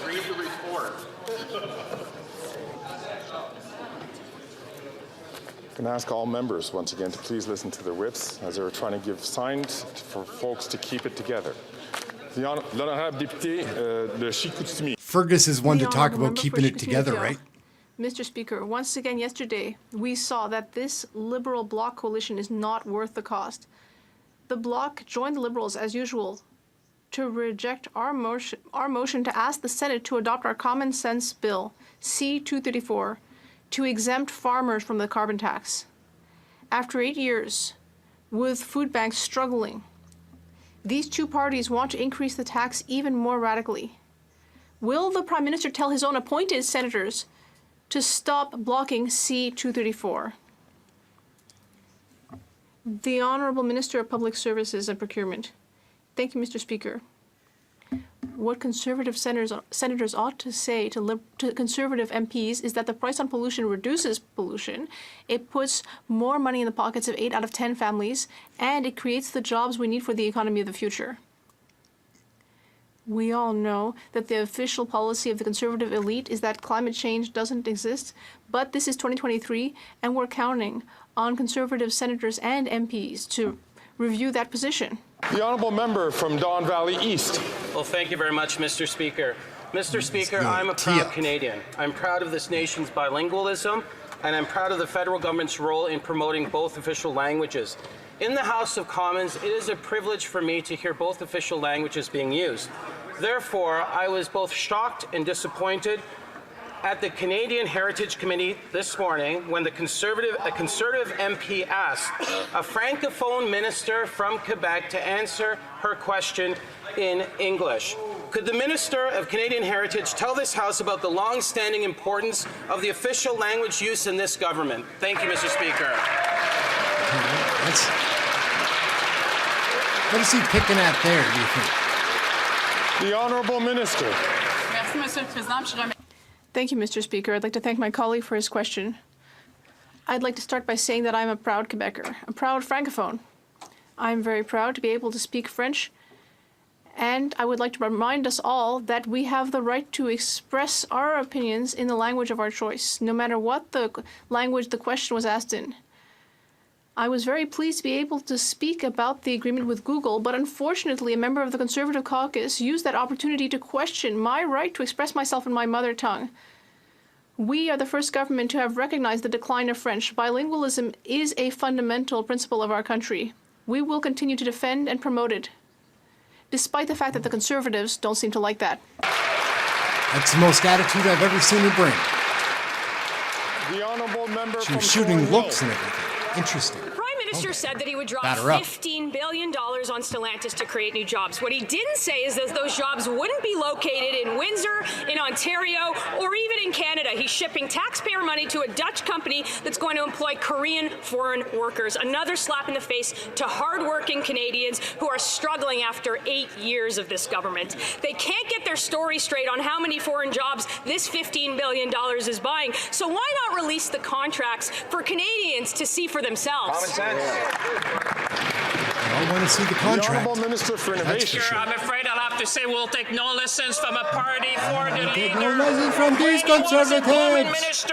Read the report. I'm going to ask all members once again to please listen to their whips as they were trying to give signs for folks to keep it together. Fergus is one to The talk honourable about member keeping for it together, Chicoutimi. right? Mr. Speaker, once again yesterday, we saw that this Liberal Bloc coalition is not worth the cost. The Bloc joined the Liberals, as usual, to reject our motion to ask the Senate to adopt our common sense bill, C-234, to exempt farmers from the carbon tax. After 8 years, with food banks struggling, these two parties want to increase the tax even more radically. Will the Prime Minister tell his own appointed senators to stop blocking C-234? The Honourable Minister of Public Services and Procurement. Thank you, Mr. Speaker. What Conservative senators ought to say to Conservative MPs is that the price on pollution reduces pollution, it puts more money in the pockets of 8 out of 10 families, and it creates the jobs we need for the economy of the future. We all know that the official policy of the Conservative elite is that climate change doesn't exist, but this is 2023, and we're counting on Conservative senators and MPs to review that position. The honourable member from Don Valley East. Well, thank you very much, Mr. Speaker. Mr. Speaker, I'm a proud Canadian. I'm proud of this nation's bilingualism, and I'm proud of the federal government's role in promoting both official languages. In the House of Commons, it is a privilege for me to hear both official languages being used. Therefore, I was both shocked and disappointed at the Canadian Heritage Committee this morning when a conservative MP asked a francophone minister from Quebec to answer her question in English. Could the Minister of Canadian Heritage tell this House about the long-standing importance of the official language use in this government? Thank you, Mr. Speaker. What is he picking at there, do you think? The Honourable Minister. Thank you, Mr. Speaker. I'd like to thank my colleague for his question. I'd like to start by saying that I'm a proud Quebecer, a proud Francophone. I'm very proud to be able to speak French, and I would like to remind us all that we have the right to express our opinions in the language of our choice, no matter what the language the question was asked in. I was very pleased to be able to speak about the agreement with Google, but unfortunately a member of the Conservative caucus used that opportunity to question my right to express myself in my mother tongue. We are the first government to have recognized the decline of French. Bilingualism is a fundamental principle of our country. We will continue to defend and promote it, despite the fact that the Conservatives don't seem to like that. That's the most attitude I've ever seen her bring. The honourable member She was shooting looks and everything. Interesting. The Prime Minister said that he would drop Batter up. $15 billion on Stellantis to create new jobs. What he didn't say is that those jobs wouldn't be located in Windsor, in Ontario, or even in Canada. He's shipping taxpayer money to a Dutch company that's going to employ Korean foreign workers. Another slap in the face to hardworking Canadians who are struggling after 8 years of this government. They can't get their story straight on how many foreign jobs this $15 billion is buying. So why not release the contracts for Canadians to see for themselves? Common sense. I want to see the contract. The Honourable Minister for Innovation. Sure, I'm afraid I'll have to say we'll take no lessons from a party for the Take leader. no lessons from these Conservatives.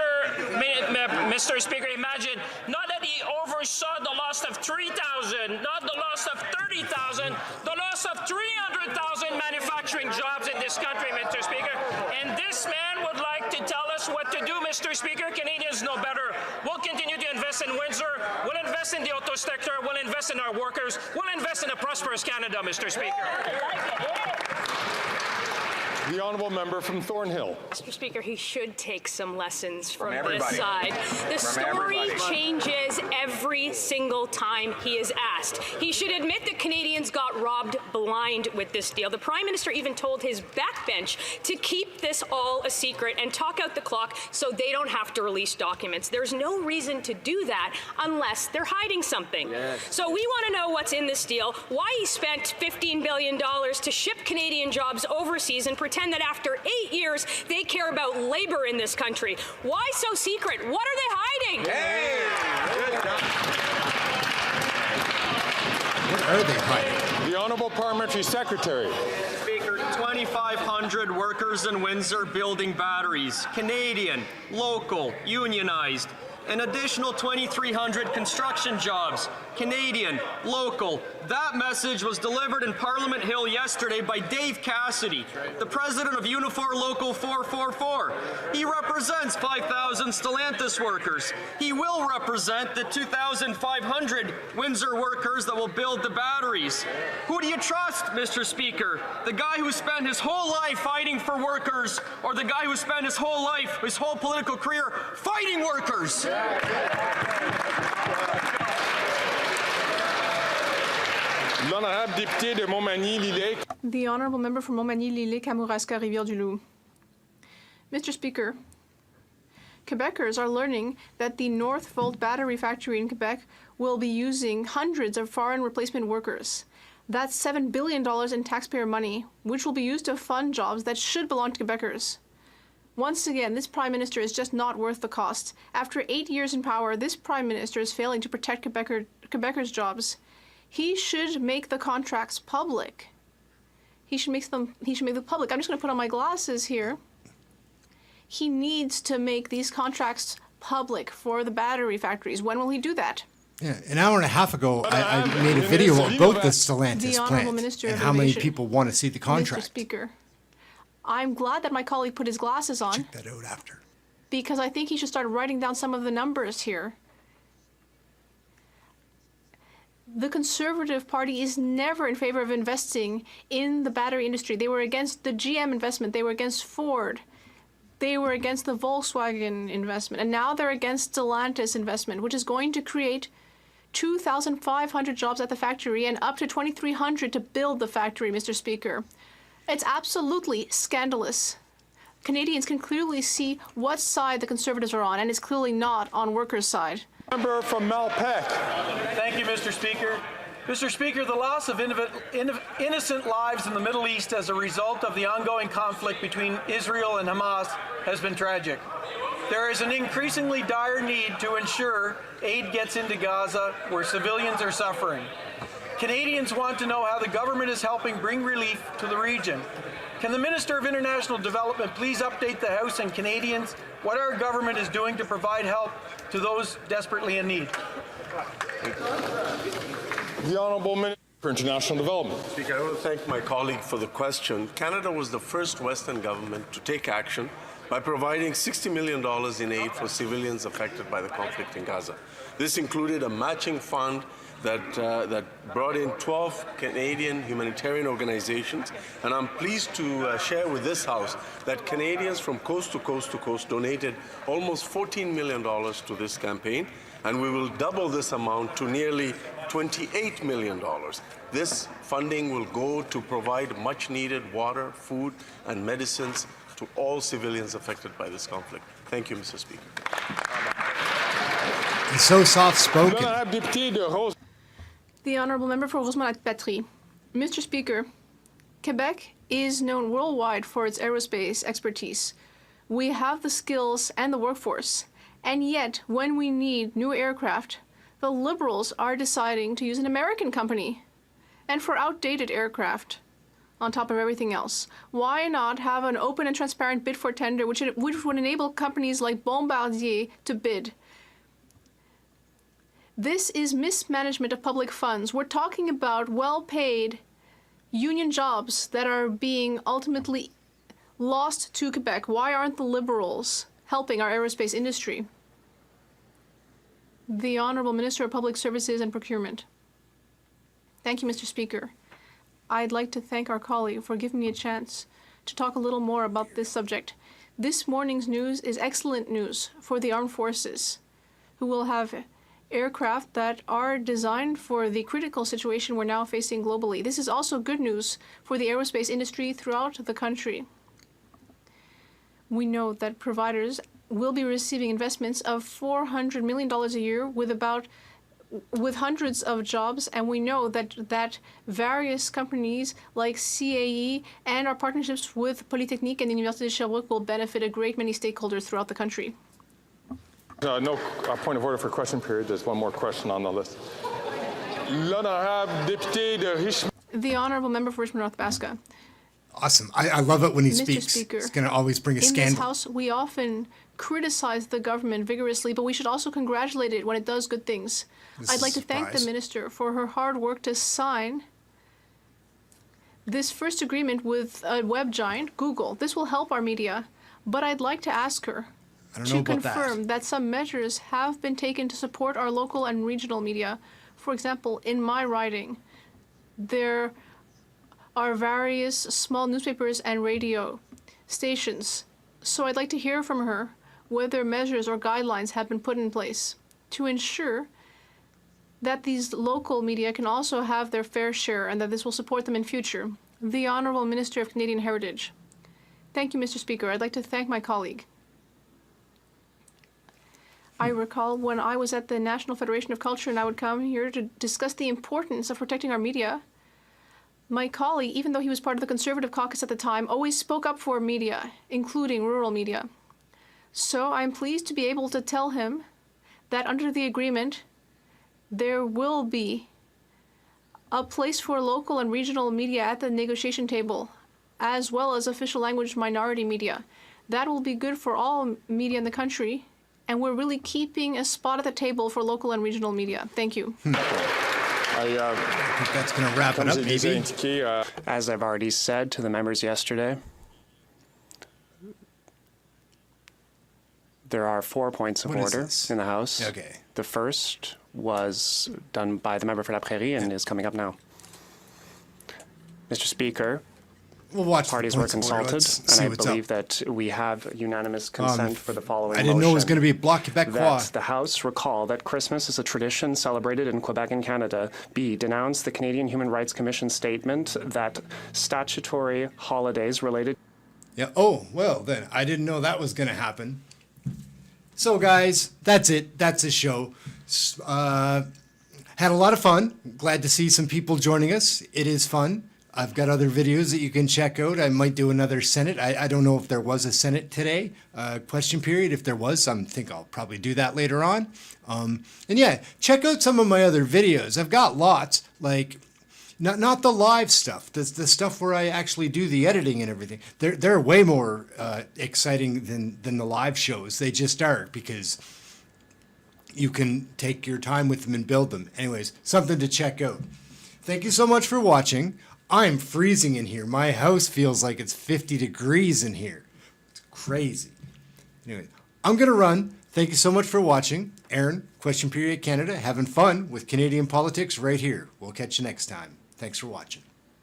Mr. Speaker, imagine not that he oversaw the loss of 3,000, not the loss of 30,000, the loss of 300,000 manufacturing jobs in this country, Mr. Speaker. And this man would like to tell us what to do, Mr. Speaker. Canadians know better. We'll continue to invest in Windsor. We'll invest in the auto sector. We'll invest in our workers. We'll invest in a prosperous Canada, Mr. Speaker. The honourable member from Thornhill. Mr. Speaker, he should take some lessons from this everybody. side. The story changes every single time he is asked. He should admit that Canadians got robbed blind with this deal. The Prime Minister even told his backbench to keep this all a secret and talk out the clock so they don't have to release documents. There's no reason to do that unless they're hiding something. Yes. So we want to know what's in this deal, why he spent $15 billion to ship Canadian jobs overseas and pretend that after 8 years they care about labor in this country. Why so secret? What are they hiding? What are they hiding? The Honourable Parliamentary Secretary. Speaker, 2,500 workers in Windsor building batteries. Canadian, local, unionized. An additional 2,300 construction jobs. Canadian, local. That message was delivered in Parliament Hill yesterday by Dave Cassidy, the president of Unifor Local 444. He represents 5,000 Stellantis workers. He will represent the 2,500 Windsor workers that will build the batteries. Who do you trust, Mr. Speaker? The guy who spent his whole life fighting for workers, or the guy who spent his whole life, his whole political career, fighting workers? The honourable member from Montmagny-Lillé, Kamouraska, Rivière-du-Loup. Mr. Speaker, Quebecers are learning that the Northvolt battery factory in Quebec will be using hundreds of foreign replacement workers. That's $7 billion in taxpayer money, which will be used to fund jobs that should belong to Quebecers. Once again, this Prime Minister is just not worth the cost. After 8 years in power, this Prime Minister is failing to protect Quebecers' jobs. He should make the contracts public. He should make them public. I'm just going to put on my glasses here. He needs to make these contracts public for the battery factories. When will he do that? Yeah, an hour and a half ago, I made a video about the Stellantis plant and how many people want to see the contract. Mr. Speaker, I'm glad that my colleague put his glasses on. Check that out after. because I think he should start writing down some of the numbers here. The Conservative Party is never in favor of investing in the battery industry. They were against the GM investment. They were against Ford. They were against the Volkswagen investment. And now they're against Stellantis investment, which is going to create 2,500 jobs at the factory and up to 2,300 to build the factory, Mr. Speaker. It's absolutely scandalous. Canadians can clearly see what side the Conservatives are on, and it's clearly not on workers' side. Member from Malpeque. Thank you, Mr. Speaker. Mr. Speaker, the loss of innocent lives in the Middle East as a result of the ongoing conflict between Israel and Hamas has been tragic. There is an increasingly dire need to ensure aid gets into Gaza, where civilians are suffering. Canadians want to know how the government is helping bring relief to the region. Can the Minister of International Development please update the House and Canadians what our government is doing to provide help to those desperately in need? The Honourable Minister for International Development. Speaker, I want to thank my colleague for the question. Canada was the first Western government to take action by providing $60 million in aid for civilians affected by the conflict in Gaza. This included a matching fund that brought in 12 Canadian humanitarian organizations, and I'm pleased to share with this House that Canadians from coast to coast to coast donated almost $14 million to this campaign, and we will double this amount to nearly $28 million. This funding will go to provide much-needed water, food, and medicines to all civilians affected by this conflict. Thank you, Mr. Speaker. He's so soft-spoken. The Honourable Member for Rosemont-Patry. Mr. Speaker, Quebec is known worldwide for its aerospace expertise. We have the skills and the workforce, and yet when we need new aircraft, the Liberals are deciding to use an American company, and for outdated aircraft, on top of everything else. Why not have an open and transparent bid for tender, which would enable companies like Bombardier to bid? This is mismanagement of public funds. We're talking about well-paid union jobs that are being ultimately lost to Quebec. Why aren't the Liberals helping our aerospace industry? The Honourable Minister of Public Services and Procurement. Thank you, Mr. Speaker. I'd like to thank our colleague for giving me a chance to talk a little more about this subject. This morning's news is excellent news for the armed forces, who will have aircraft that are designed for the critical situation we're now facing globally. This is also good news for the aerospace industry throughout the country. We know that providers will be receiving investments of $400 million a year with hundreds of jobs, and we know that various companies like CAE and our partnerships with Polytechnique and the Université de Sherbrooke will benefit a great many stakeholders throughout the country. No point of order for question period. There's one more question on the list. The Honourable Member for Richmond North Basca. Awesome. I love it when he Mr. speaks. Speaker, It's going to always bring a scandal. In this House, we often criticize the government vigorously, but we should also congratulate it when it does good things. I'd like to thank the Minister for her hard work to sign this first agreement with a web giant, Google. This will help our media, but I'd like to ask her to confirm that some measures have been taken to support our local and regional media. For example, in my riding, there are various small newspapers and radio stations. So I'd like to hear from her whether measures or guidelines have been put in place to ensure that these local media can also have their fair share and that this will support them in future. The Honourable Minister of Canadian Heritage. Thank you, Mr. Speaker. I'd like to thank my colleague. I recall when I was at the National Federation of Culture and I would come here to discuss the importance of protecting our media, my colleague, even though he was part of the Conservative caucus at the time, always spoke up for media, including rural media. So I'm pleased to be able to tell him that under the agreement, there will be a place for local and regional media at the negotiation table, as well as official language minority media. That will be good for all media in the country, and we're really keeping a spot at the table for local and regional media. Thank you. I think that's going to wrap it up, maybe. As I've already said to the members yesterday, There are 4 points of What is order this? in the House. Okay. The first was done by the member for La Prairie and is coming up now. Mr. Speaker, We'll watch the parties were points of order. consulted, Let's see and I what's believe up. that we have unanimous consent for the following I didn't know it was motion. going to be Bloc Québécois. That the House recall that Christmas is a tradition celebrated in Quebec and Canada. B, denounce the Canadian Human Rights Commission statement that statutory holidays related. Yeah. Oh, well, then I didn't know that was going to happen. So, guys, that's it. That's the show. Had a lot of fun. Glad to see some people joining us. It is fun. I've got other videos that you can check out. I might do another Senate. I don't know if there was a Senate today, question period. If there was, I think I'll probably do that later on. And yeah, check out some of my other videos. I've got lots, like not the live stuff, the stuff where I actually do the editing and everything. They're way more exciting than the live shows. They just are, because you can take your time with them and build them. Anyways, something to check out. Thank you so much for watching. I'm freezing in here. My house feels like it's 50 degrees in here. It's crazy. Anyway, I'm going to run. Thank you so much for watching. Ehren, Question Period Canada, having fun with Canadian politics right here. We'll catch you next time. Thanks for watching.